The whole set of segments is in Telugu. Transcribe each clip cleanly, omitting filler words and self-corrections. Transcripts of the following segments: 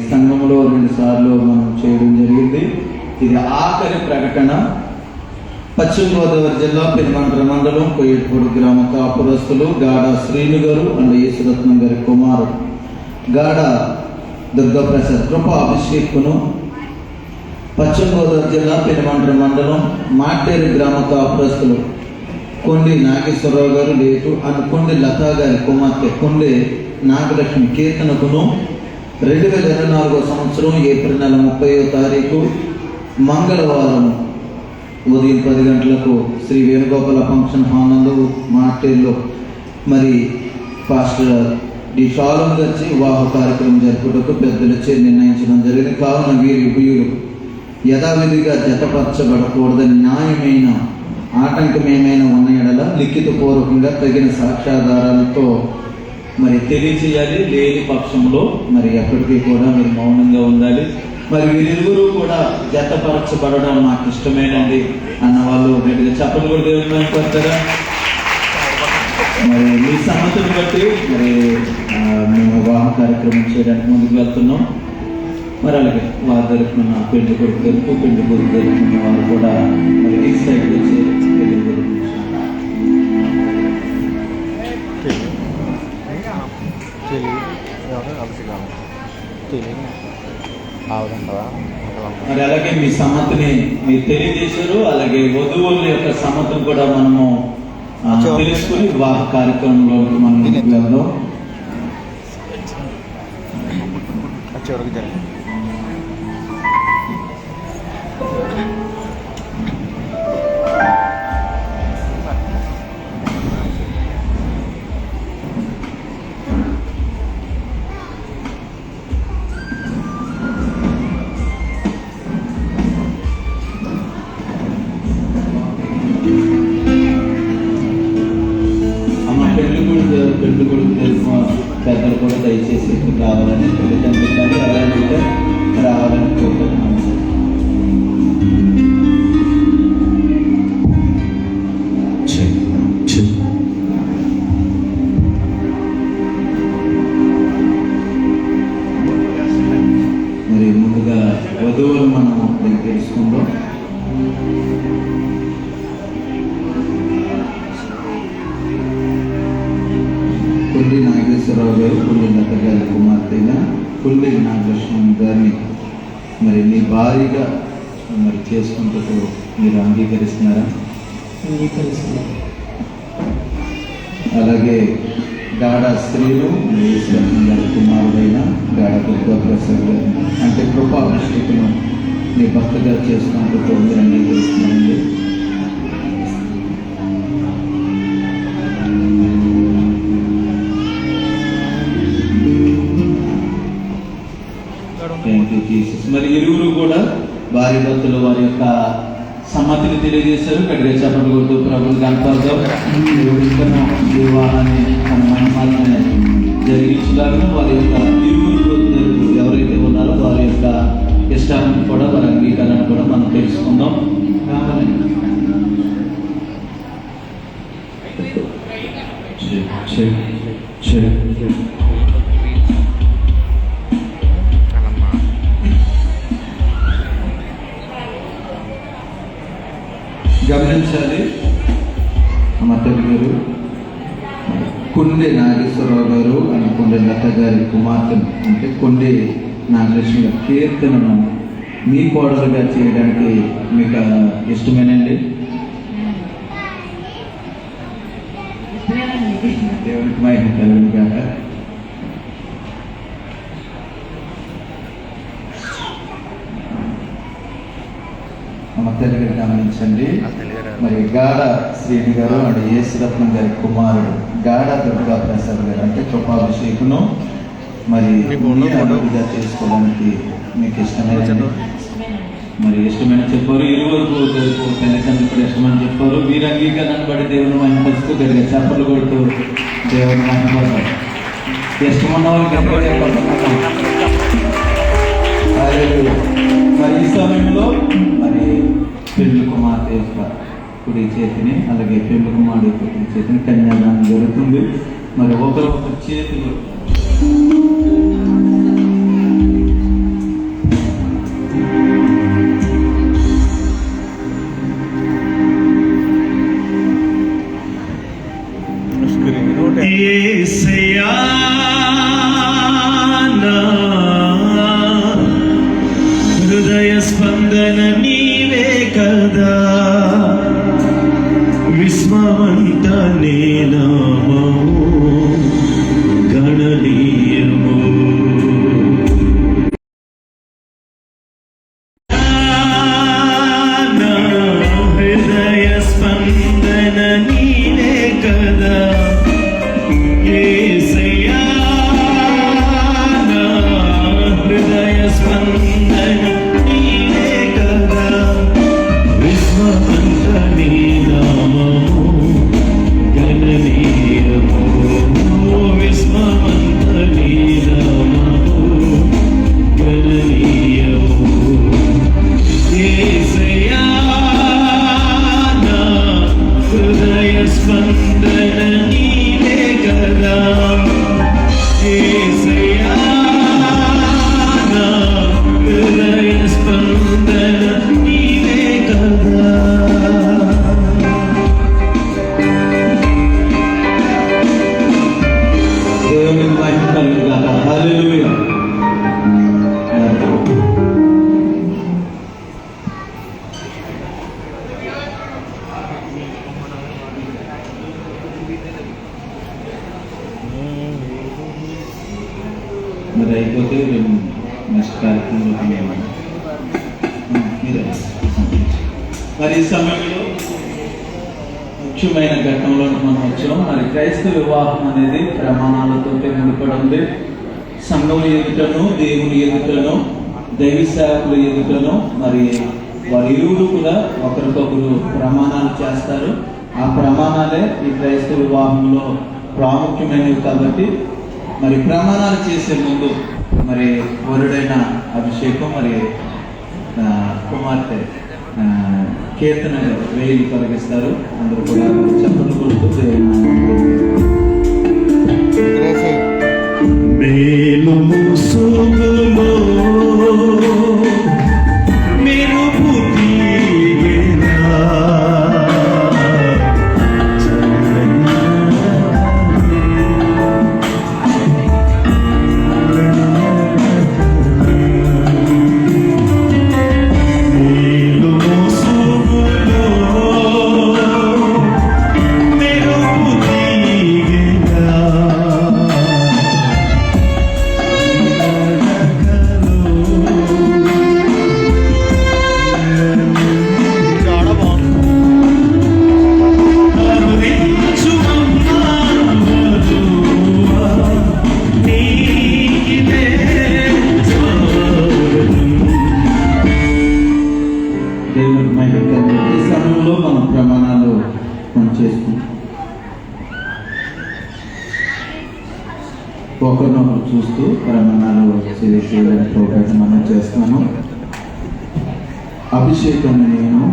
సంఘంలో 2 సార్లు మనం చేయడం జరిగింది. ఇది ఆఖరి ప్రకటన. పశ్చిమ గోదావరి జిల్లా పెనుమంట్ర మండలం కొయ్యపూడి గ్రామ కాపురస్తులు గాడ శ్రీను గారు అండ్ యేసురత్నం గారి కుమారుడు గాడ దుర్గాప్రసాద్ కృప అభిషేకును పశ్చిమ గోదావరి జిల్లా పెనుమంట్ర మండలం మాటేరు గ్రామ కాపురస్తులు కొండి నాగేశ్వరరావు గారు లేటు అండ్ కొండి లతా గారి కుమార్తె కొండి నాగలక్ష్మి కీర్తనకును 2024 సంవత్సరం ఏప్రిల్ నెల 30వ తారీఖు మంగళవారం ఉదయం 10 గంటలకు శ్రీ వేణుగోపాల ఫంక్షన్ హాల్ నందు మార్టేల్లో మరి పాస్టర్ డి షాలోమ్ గారి వివాహ కార్యక్రమం జరుపుటకు పెద్దలచే నిర్ణయించడం జరిగింది. కావున వీరి ఉభయులు యథావిధిగా జతపరచబడకూడదని న్యాయమైన ఆటంకం ఏమైనా ఉన్న ఎడల లిఖితపూర్వకంగా తగిన సాక్ష్యాధారాలతో మరి తెలియచేయాలి. లేని పక్షంలో మరి ఎప్పటికీ కూడా మీరు మౌనంగా ఉండాలి. మరి వీరిరువురు కూడా జతపరచబడడం నాకు ఇష్టమేనండి అన్న వాళ్ళు గట్టిగా చెప్పలు కూడా దేవుని పడతారా? మరి మీ సమ్మతిని బట్టి మరి మేము వివాహ కార్యక్రమం చేయడానికి ముందుకు వెళ్తున్నాం. మరి అలాగే వారి తరఫున పెళ్లి కొడుకు తరపు పెళ్లి కొడుకు తరఫున వాళ్ళు కూడా మరి ఈ సైడ్ వచ్చి పెళ్లి కొడుకు మరి అలాగే మీ సమ్మతిని మీరు తెలియజేశారు. అలాగే వధువుల యొక్క సమ్మతిని కూడా మనము తెలుసుకుని వివాహ కార్యక్రమంలో మనం వెళ్దాం. పెద్దలు కూడా దయచేసి రావాలని తల్లిదండ్రులు అలాగే రావాలని కోరుకుంటున్నాను. మరి ముందుగా వధువులు మనం తెలుసుకుందాం. కొండి నాగేశ్వరరావు గారు కొండి లత గారి కుమార్తె కొండి నాగలక్ష్మి గారిని మరి మీ భారీగా మరి చేసుకుంటూ మీరు అంగీకరిస్తున్నారా? అలాగే గాడ స్త్రీలు గారి కుమారుడైన గాడ దుర్గాప్రసాద్ గారు అంటే కృపా అభిషేకును మీ భర్తగా చేసుకుంటూ మీరు అంగీకరిస్తున్నారండి. మరి ఇరువురు కూడా భార్య భర్తలు వారి యొక్క సమ్మతిని తెలియజేశారు. గట్టిగా చెప్పలు కొడుతూ ప్రభుత్వ కనపడతాం. వివాహాన్ని తన మహిమాలను జరిగించడానికి వారి యొక్క ఇరువురు ఎవరైతే ఉన్నారో వారి యొక్క ఇష్టాలను కూడా వారి అంగీకారాన్ని కూడా మనం తెలుసుకుందాం. గమనించాలి. మా తల్లి గారు కొండి నాగేశ్వరరావు గారు అని కొండి లత గారి కుమార్తెను అంటే కొండి నాగలక్ష్మి గారి కీర్తనను మీ కోడలుగా చేయడానికి మీకు ఇష్టమేనండి? దేవునికి మహిమ కలుగును గాక. మా తల్లి గారు గమనించండి. మరి గాడ శ్రీని గారు అండ్ యేసురత్నం గారి కుమారుడు గాడ దుర్గాప్రసాద్ గారు అంటే కృపాభిషేకును మరి అభివృద్ధిగా చేసుకోవడానికి మీకు ఇష్టమేనండి? మరి ఇష్టమైన చెప్పారు. ఇరువురు తల్లిదండ్రులు కూడా ఇష్టమని చెప్పారు. వీరు అంగీకారాన్ని బట్టి దేవుని మహిమపరుస్తూ గట్టిగా చెప్పలు కొడుతూ దేవుని మహిమపరుస్తారు. ఇష్టమన్న వాళ్ళు గట్టిగా చెప్పాలి. మరి ఈ సమయంలో మరి పెళ్లి కుమార్తె యొక్క కుడి చేతిని అలాగే పెళ్లి కుమారుడు యొక్క కుడి చేతిని కన్యాదానం జరుగుతుంది. మరి ఒకరు చేతులు కార్యక్రమం మరి ఈ సమయంలో ముఖ్యమైన ఘట్టంలో మనం వచ్చాం. మరి క్రైస్తవ వివాహం అనేది ప్రమాణాలతో ముడిపడి ఉంది. సంఘం ఎదుటను, దేవుని ఎదుటను, దైవ సేవకుల ఎదుటను మరి వారి ఇరువురు కూడా ఒకరికొకరు ప్రమాణాలు చేస్తారు. ఆ ప్రమాణాలే ఈ క్రైస్తవ వివాహంలో ప్రాముఖ్యమైనవి. కాబట్టి మరి ప్రమాణాలు చేసే ముందు మరి వరుడైన అభిషేకం మరి కుమార్తె కీర్తన వేలు తొలగిస్తారు. అందరూ కూడా చెప్పలు కొడుతూ ఒకరినొకరు చూస్తూ ప్రమాణాలు చేసేటువంటి మనం చేస్తాను. అభిషేకం నేను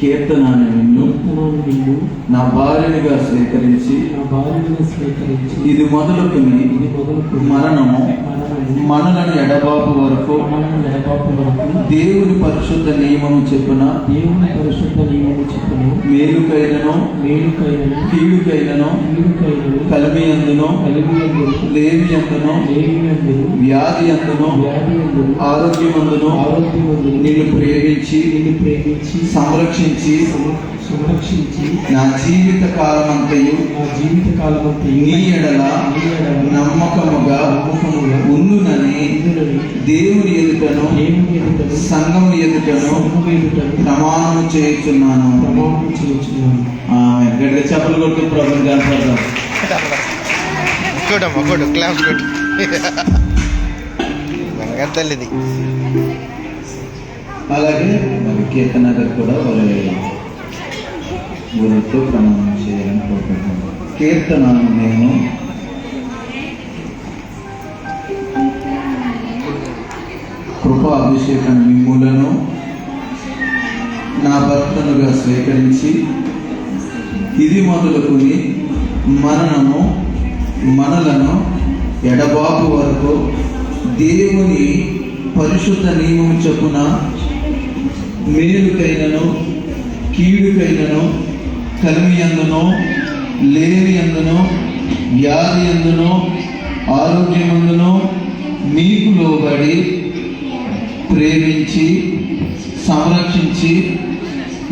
కీర్తనాన్ని నిన్ను నా భార్యగా స్వీకరించి ఇది మొదలుకుని మరణము మనలను ఎడబాపు వరకు దేవుని పరిశుద్ధ నియమము చెప్పున మేలుకైనను కీడుకైనను కలిమి అందును లేమి అందును వ్యాధి అందును ఆరోగ్యమందును నిన్ను ప్రేమించి సంరక్షించి నా జీవిత కాలమంతయు నీ ఎడల నమ్మకముగా ఉండునని దేవుని ఎదుటను సంఘము ఎదుటను ప్రమాణం చేయుచున్నాను. గట్టిగా చెప్పలు కొడుతూ ప్రభుని కనపడతాం. అలాగే మరి కీర్తన గారు కూడా వారి గురితో ప్రమాణం చేయాలని కోరుకుంటున్నాను. కీర్తనను నేను కృపా అభిషేకం మిమ్ములను నా భర్తనుగా స్వీకరించి ఇది మొదలుకుని మనలను ఎడబాపు వరకు దేవుని పరిశుద్ధ నియమం చొప్పున మేలుకైనను కీడుకైనను కలిమి అందును లేమి అందును వ్యాధి అందును ఆరోగ్యమందును మీకు లోబడి ప్రేమించి సంరక్షించి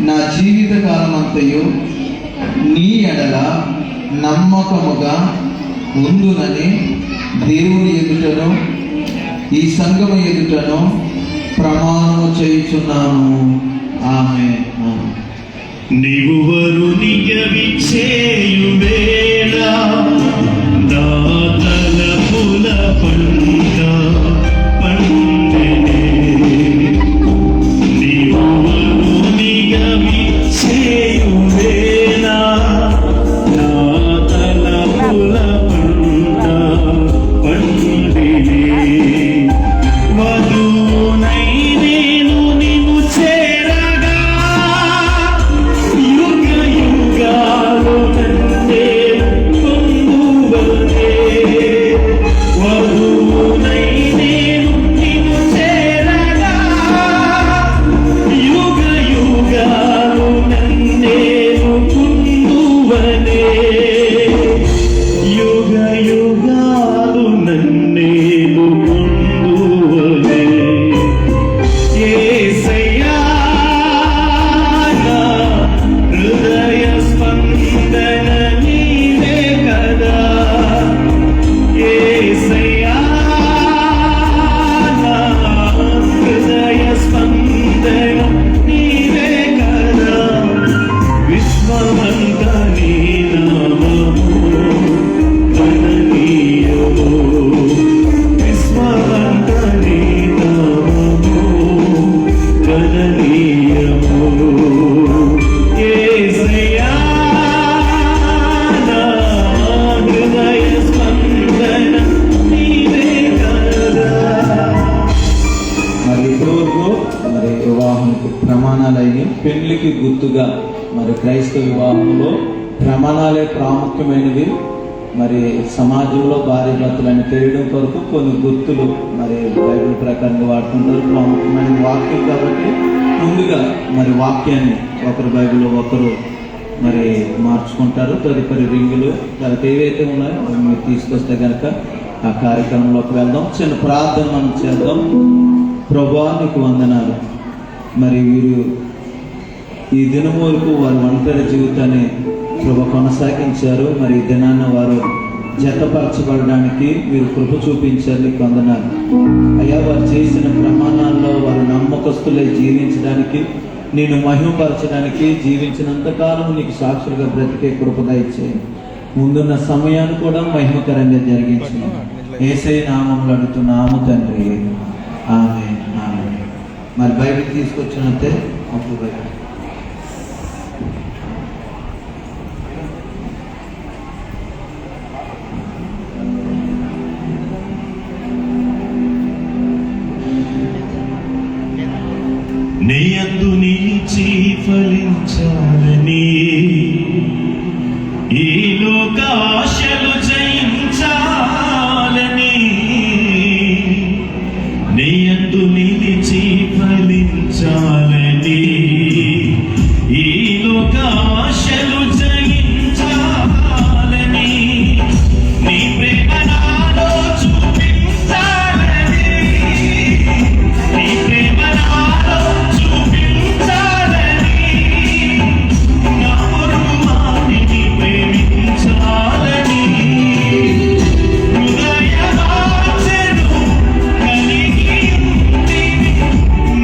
నా జీవిత కాలమంతయు నీ ఎడల నమ్మకముగా ఉండునని దేవుని ఎదుటను ఈ సంఘము ఎదుటను ప్రమాణము చేయుచున్నాను. ఆమేన్. నీవు వరునిగా విచ్చేయు వేళ నా తలపుల పంట పండెనే. నీవు వరునిగా విచ్చేయు వేళ నా తలపుల పంట పండెనే. వధువునై నేను నిన్ను చేరగా యుగ యుగాలు నన్నే పొందువనే. వధువునై వరకు మరి వివాహానికి ప్రమాణాలు అయినాయి. పెళ్లికి గుర్తుగా మరి క్రైస్తవ వివాహంలో ప్రమాణాలే ప్రాముఖ్యమైనవి. మరి సమాజంలో భార్య భర్తలను తెలియడం కొరకు కొన్ని గుర్తులు మరి బైబిల్ ప్రకారంగా వాడుతుంటారు. ప్రాముఖ్యమైన వాక్యం కాబట్టి ముందుగా మరి వాక్యాన్ని ఒకరు బైబిల్లో ఒకరు మరి మార్చుకుంటారు. తదుపరి రింగులు తర్వాత ఏవైతే ఉన్నాయో అవి మీరు తీసుకొస్తే కనుక ఆ కార్యక్రమంలోకి వెళ్దాం. చిన్న ప్రార్థన మనం చేద్దాం. ప్రభువా నీకు వందనాలు. మరి వీరు ఈ దినం వరకు వారి ఒంటరి జీవితాన్ని ప్రభు కొనసాగించారు. మరి ఈ దినాన్ని వారు జతపరచబడడానికి మీరు కృప చూపించారు. నీకు వందనాలు అయ్యా. వారు చేసిన ప్రమాణాల్లో వారు నమ్మకస్తులై జీవించడానికి, నేను మహిమపరచడానికి, జీవించినంతకాలం నీకు సాక్షులుగా బ్రతికే కృపగా ఇచ్చేది. ముందున్న సమయాన్ని కూడా మహిమకరంగా జరిగించింది. యేసయ్య నామములో అడుగుతున్నాము తండ్రి, ఆమేన్. ఆమేన్. మరి బైబిల్ తీసుకొచ్చినట్టే అప్పుడు బైబిల్ నీయందు నిలిచి ఫలించాలని, ఈ లోకాశలు జయించాలని, నీయందు నిలిచి ఫలించాలని, ఈ లోకాశలు జయించాలని, నీ ప్రేమ నాలో చూపించాలని, నీ ప్రేమ నాలో చూపించాలని, నా పొరుగువానిని ప్రేమించాలని, హృదయవాంఛను కలిగి ఉంటిని,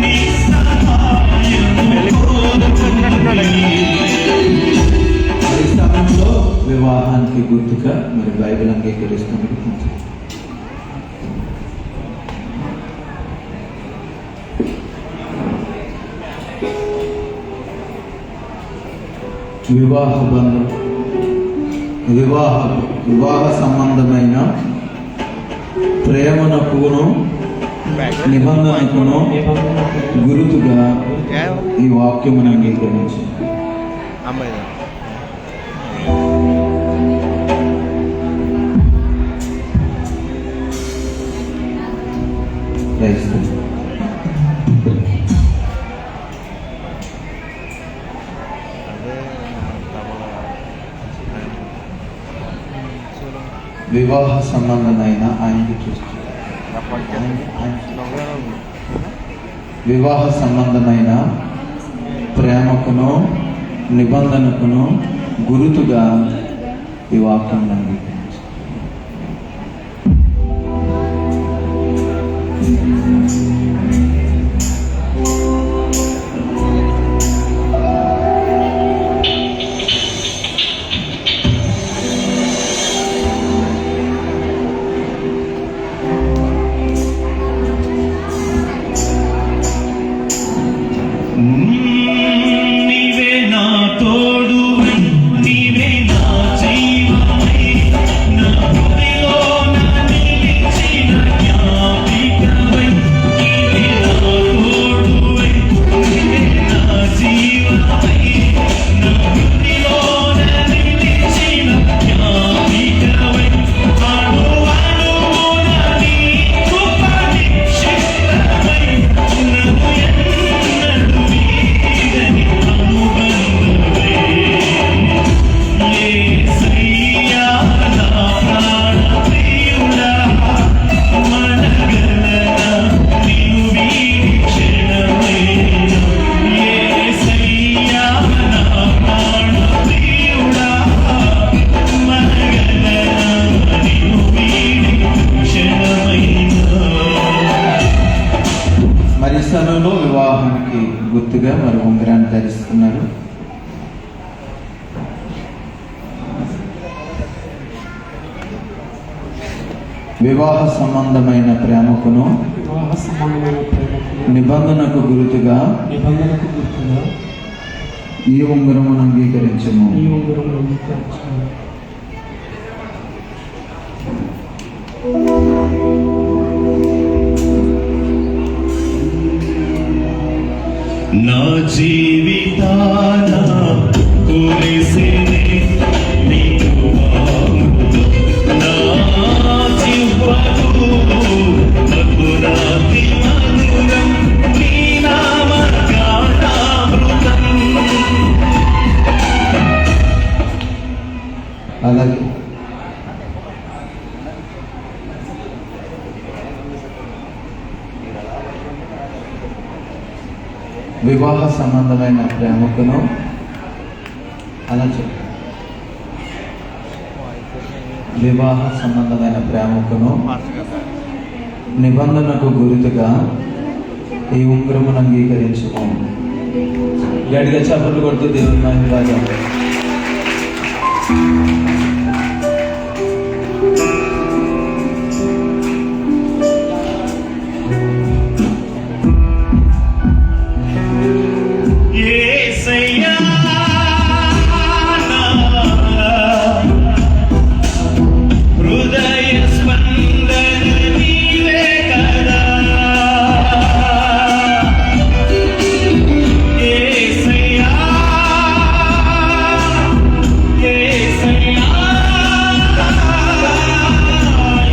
నీ సహాయము కోరుకుంటిని. మరి సమయంలో వివాహానికి గుర్తుగా మరి బైబిల్ అంగీకరిస్తుంది. వివాహ బంధం, వివాహ సంబంధమైన ప్రేమనకును నిబంధనకును గురుతుగా ఈ వాక్యమును అంగీకరించి వివాహ సంబంధమైన ఆయనకి చూస్తుంది. వివాహ సంబంధమైన ప్రేమకును నిబంధనకును గురుతుగా ఈ వాక్యం అంగీకరించి నీవే నా తోడువై, నీవే నా జీవమై, నా హృదయంలో నా నిలిచిన జ్ఞాపికవై, నీవే నా తోడువై, నీవే నా జీవమై, నా హృదయంలో నా నిలిచిన జ్ఞాపికవై, అణువణువున నీ కృప నిక్షిప్తమై, నన్ను ఎన్నడూ వీడని అనుబంధమై, యేసయ్యా నా ప్రాణప్రియుడా, మనగలనా నిన్ను వీడి క్షణమైనా, యేసయ్యా నా ప్రాణప్రియుడా, మనగలనా నిన్ను వీడి క్షణమైనా. మరి ఈ సమయంలో వివాహానికి గుర్తుగా మరి ఉంగరాన్ని ధరిస్తున్నారు. వివాహ సంబంధమైన ప్రేమకును వివాహ సంబంధమైన ప్రేమకు నిబంధనకు గుర్తుగా నిబంధనకు గుర్తుగా ఈ ఉంగరమును అంగీకరించము. ఈ ఉంగరం అంగీకరించాను. నా జీవితాన కురిసినే నీ కృపామృతం. నా జిహ్వకు మధురాతి మధురం నీ నామ గానామృతం. అలాగే వివాహ సంబంధమైన ప్రేమకును అలా చెప్పు. వివాహ సంబంధమైన ప్రేమకును నిబంధనకు గుర్తుగా ఈ ఉంగరమును అంగీకరించుము. గడిగా చప్పట్లు కొడుతూ దేవుని మహిమగా యేసయ్యా నా హృదయ స్పందన నీవే కదా. యేసయ్యా యేసయ్యా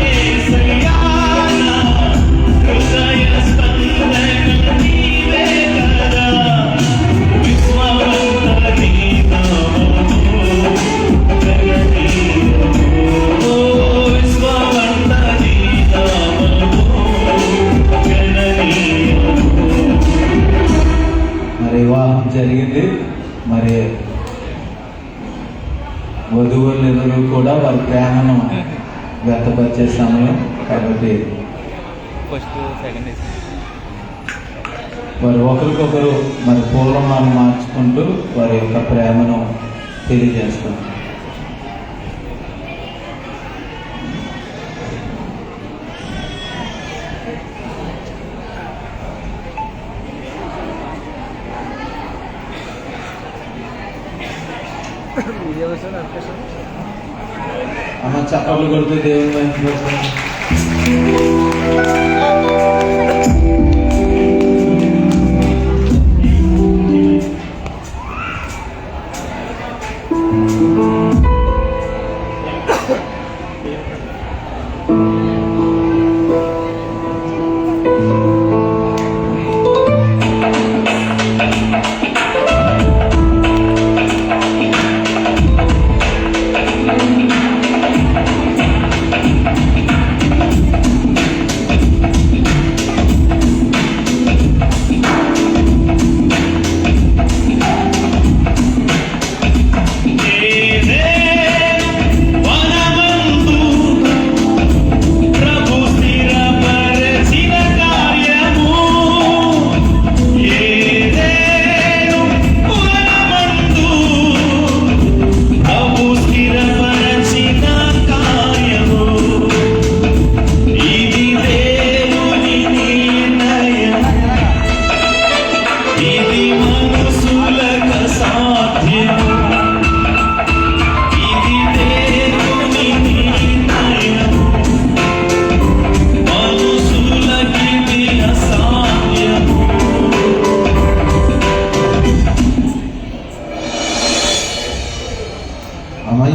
యేసయ్యా నా హృదయ స్పందన నీవే కదా. మరి వివాహం జరిగింది. మరి వధువులు కూడా వారి ప్రేమను వ్యక్తపరిచే సమయం కాబట్టి వారు ఒకరికొకరు మరి పూర్వమాలను మార్చుకుంటూ వారి యొక్క ప్రేమను తెలియజేస్తారు. అమ్మ చప్పట్లు కొడుతూ దేవుని మహిమ.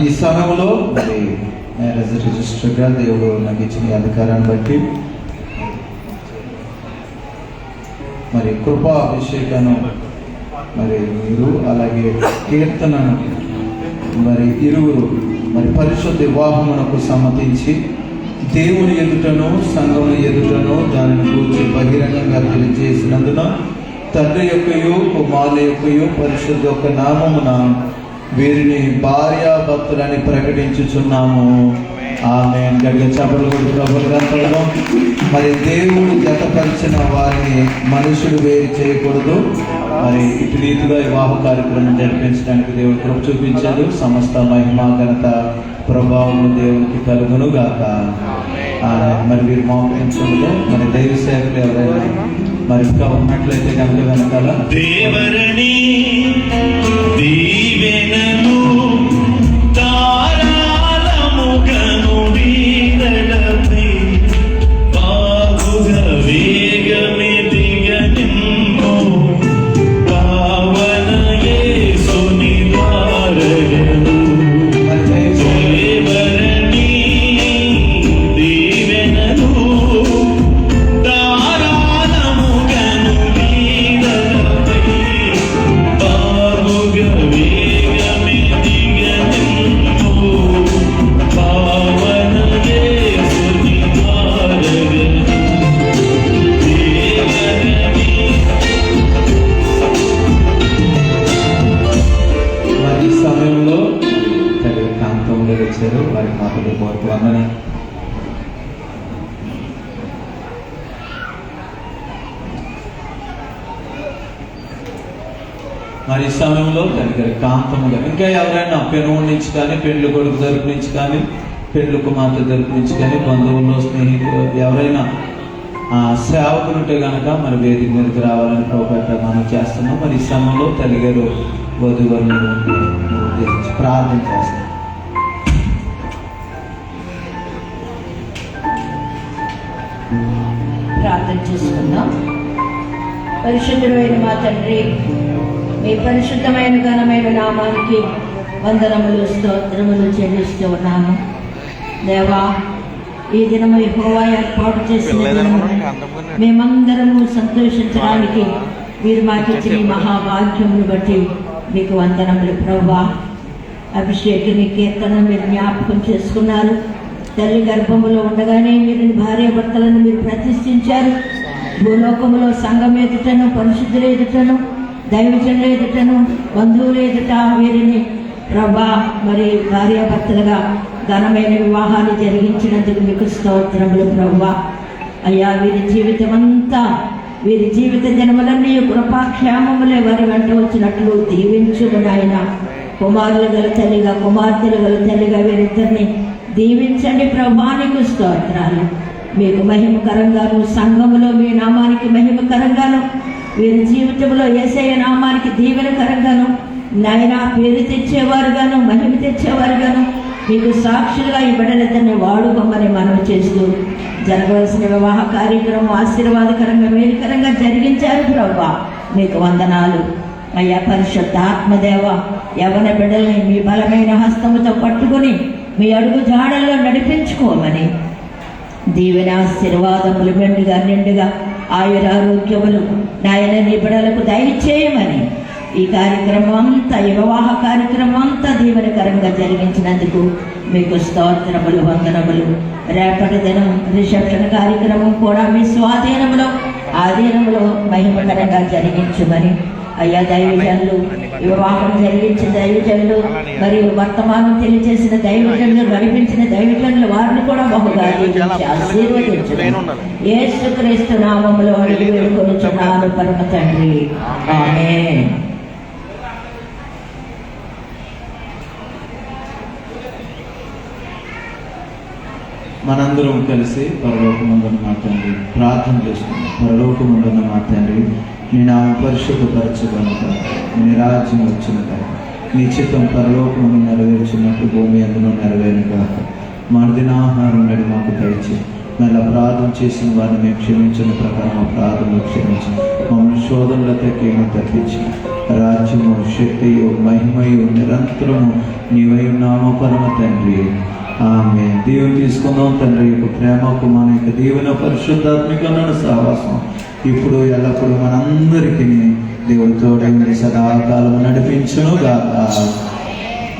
ఈ సమయంలో మరి మ్యారేజ్ రిజిస్టర్గా దేవుడు నాకు ఇచ్చిన అధికారాన్ని బట్టి మరి కృపా అభిషేకాన్ని మరి మీరు అలాగే కీర్తనను మరి ఇరువురు మరి పరిశుద్ధ వివాహమునకు సమ్మతించి దేవుని ఎదుటను సంఘముని ఎదుటను దానిని గురించి బహిరంగంగా తెలియజేసినందున తండ్రి యొక్కయు కుమారుల యొక్కయు పరిశుద్ధ యొక్క నామమున వీరిని భార్యాభర్తలని ప్రకటించుచున్నాము. ఆమేన్. గట్టిగా చప్పట్లు కొట్టి ప్రభువుని కనపడదాం. మరి దేవుడు జతపరిచిన వారిని మనుషుడు వేరు చేయకూడదు. మరి ఇటు రీతిగా వివాహ కార్యక్రమం జరిపించడానికి దేవుడు కృప చూపించాడు. సమస్త మహిమ ఘనత ప్రభావం దేవుడికి కలుగును గాక. మరి వీరు మోకరించడంలో మరి దైవ సేవకులు ఎవరైనా మరి ఇంకా ఉన్నట్లయితే కనుక వెనకాల దేవరణి దీవెనలు తారాలముగను వీరడపై బాగుగా వేగమే దిగనిమ్ము మరి ఈ సమయంలో దగ్గర కాంతముగా ఇంకా ఎవరైనా పెనుగొండ నుంచి కానీ పెండ్లి కొడుకు తరపు నుంచి కానీ పెండ్లి కుమార్తె తరపు నుంచి కానీ బంధువుల్లో స్నేహితులు ఎవరైనా సేవకులు ఉంటే కనుక మరి వేదిక మీదకి రావాలని ప్రభుపేట మనం చేస్తున్నాం. మరి ఈ సమయంలో తల్లిగారు వధువులను ఉద్దేశించి ప్రార్థన చేస్తాం. ప్రార్థన చేసుకుందాం. పరిశుద్ధుడైన మా తండ్రి, మీ పరిశుద్ధమైన ఘనమైన నామానికి వందనములు స్తోత్రములు చెల్లిస్తూ ఉన్నాము. దేవా, ఈ దినము యెహోవా ఏర్పాటు చేసిన దినము మేమందరము సంతోషించడానికి మీరు మాకిచ్చిన ఈ మహాభాగ్యమును బట్టి మీకు వందనములు ప్రభువా. అభిషేకుని కీర్తన మీరు జ్ఞాపకం చేసుకున్నారు. తల్లి గర్భములో ఉండగానే మీరు భార్య భర్తలను మీరు ప్రతిష్ఠించారు. భూలోకములో సంఘం ఎదుటను, పరిశుద్ధుల ఎదుటను, దైవజనుల ఎదుటను, బంధువుల ఎదుట వీరిని ప్రభా మరి భార్యాభర్తలుగా ఘనమైన వివాహాన్ని జరిగించినందుకు మీకు స్తోత్రములు ప్రభువా. అయ్యా, వీరి జీవితం అంతా, వీరి జీవిత జన్మలన్నీ కృపాక్షేమములే వారి వెంట వచ్చినట్లు దీవించుము నాయన. కుమారులు గల తల్లిగా, కుమార్తెలు గల తల్లిగా వీరిద్దరిని దీవించండి ప్రభా. నీకు స్తోత్రాలు. మీకు మహిమకరంగాను, సంఘములో మీ నామానికి మహిమకరంగాను, వీరి జీవితంలో యేసయ్య నామానికి దీవెనకరంగాను నాయన పేరు తెచ్చేవారుగాను, మహిమ తెచ్చేవారుగాను మీకు సాక్షులుగా ఈ బిడ్డలిద్దరిని వాడుకోమని మనం చేస్తూ జరగవలసిన వివాహ కార్యక్రమం ఆశీర్వాదకరంగా మేలుకరంగా జరిగించారు ప్రభా. మీకు వందనాలు అయ్యా. పరిశుద్ధ ఆత్మదేవ, యవన బిడ్డల్ని మీ బలమైన హస్తముతో పట్టుకొని మీ అడుగు జాడల్లో నడిపించుకోమని దీవెన ఆశీర్వాదములు మెండుగా నిండుగా ఆయురారోగ్యములు నాయన నీ బిడ్డలకు దయచేయమని ఈ కార్యక్రమం అంతా, ఈ వివాహ కార్యక్రమం అంతా దీవెనకరంగా జరిగించినందుకు మీకు స్తోత్రములు, వందనములు. రేపటి దినం రిసెప్షన్ కార్యక్రమం కూడా మీ స్వాధీనములో, ఆధీనములో మహిమకరంగా జరిగించమని అయ్యా. దైవజనులు, వివాహం జరిగించిన దైవజనులు, మరియు వర్తమానం తెలియజేసిన దైవజనులు, నడిపించిన దైవజనులు, వారిని కూడా బహుగా దీవించి ఆశీర్వదించు. యేసుక్రీస్తు నామములో అడిగి వేడుకొనుచున్నాను పరమ తండ్రి, ఆమేన్. మనందరం కలిసి పరలోకమందున్న మా తండ్రి ప్రార్థన చేసుకున్నాం. పరలోకమందున్న మా తండ్రి, నీ నామ పరిశుద్ధపరచబడుట, నీ రాజ్యం వచ్చిన కాక, నీ చిత్తం పరలోకమును నెరవేర్చినట్టు భూమి అందులో నెరవేరును కాక. మన దినాహారం నేడు మాకు దయచేయి. మళ్ళీ అపరాధం చేసిన వారిని మేము క్షమించిన ప్రకారం అపరాధంలో క్షమించి మమ్మల్ని శోధనలకి ఏమో తప్పించి రాజ్యము, శక్తియు, మహిమయు నిరంతరము నీవై ఉన్నాము పరమ తండ్రి, ఆమె. దేవుని తీసుకుందాం. తండ్రి యొక్క ప్రేమ, కుమారుని యొక్క దీవెన, పరిశుద్ధాత్మిక సహవాసం ఇప్పుడు ఎల్లప్పుడూ మనందరికీ దేవుడి తోడై సదాకాలం నడిపించును గాక.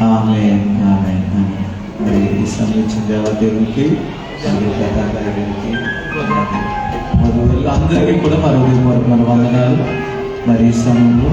ఆమేన్, ఆమేన్, ఆమేన్. మరి ఈ సంబంధించిన దేవదేవునికి అందరికీ కూడా మరో మన వందనాలు. మరి ఈ సమయంలో